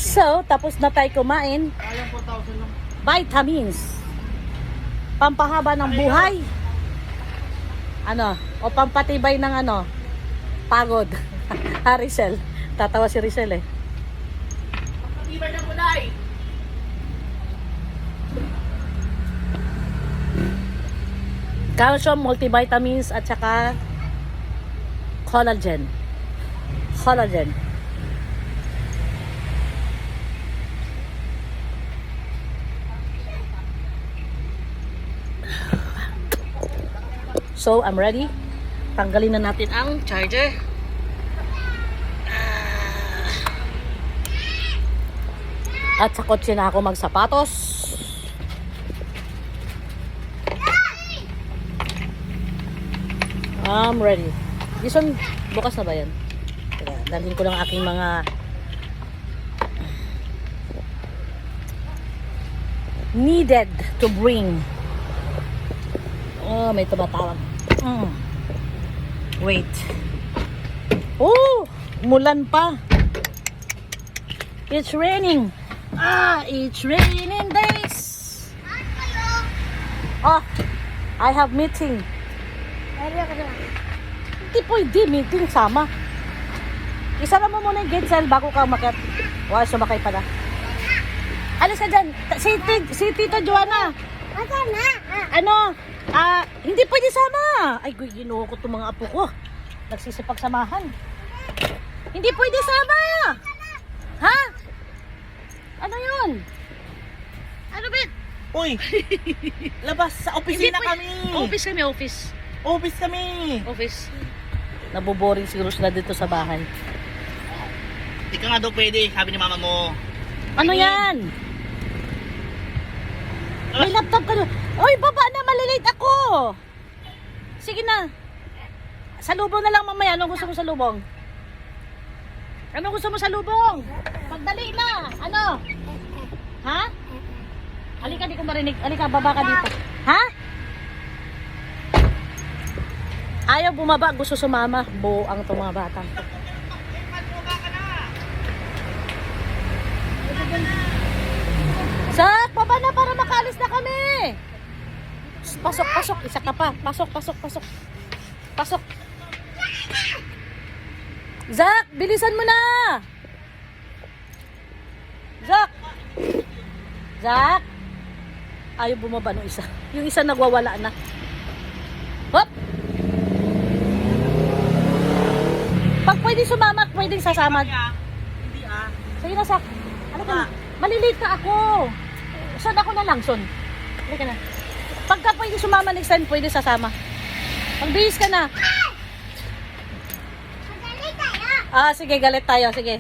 So, tapos na tayo kumain. Vitamins. Pampahaba ng buhay. Ano? O pampatibay ng ano? Pagod. Ha, Rizal? Tatawa si Rizal eh. Pampatibay ng kulay. Calcium, multivitamins, at saka collagen. Collagen. So, I'm ready. Tanggalin na natin ang charger. At sa kotse na ako magsapatos. I'm ready. This one, bukas na ba yan? Teka, dalhin ko lang aking mga needed to bring. Oh, may tumatawag. Wait. Oh, umulan pa. It's raining. It's raining days. Oh, I have meeting. Hindi pwede, meeting sama. Isara mo muna yung gate cell bago ka umakyat. Wow, sumakay pala. Alis ka dyan. Si Tita Joanna. Ano? Hindi pwede sama. Ay, ginuho ko itong mga apo ko. Nagsisipag samahan. Hindi pwede sama. Ha? Ano yun? Ano ba? Uy! Labas sa opisina kami! Office kami, office. Office kami! Office. Naboboring siguro sila dito sa bahay. Hindi ka nga daw pwede, sabi ni mama mo. Ano yan? May laptop ka doon. Uy, baba na, malilate ako. Sige na. Salubong na lang mamaya. Anong gusto mo sa lubong? Anong gusto mo sa lubong? Pagdali na. Ano? Ha? Halika, di ko marinig. Halika, baba ka dito. Ha? Ayaw bumaba, gusto sumama. Buo ang itong mga bata. Sak, baba na para makaalis na kami. Pasok, pasok. Isa ka pa. Pasok, pasok, pasok. Pasok. Zak, bilisan mo na. Zak. Zak. Ayaw bumaba ng isa. Yung isa nagwawala na. Hop. Pag pwede sumama, pwede sasama. Hindi Sige na, Sak. Ano ka? Malilate ka ako. Son ako na lang, Son. Halika na. Pagka pwede sumama next time, pwede sasama. Magbihis ka na. Sige, galit tayo. Sige.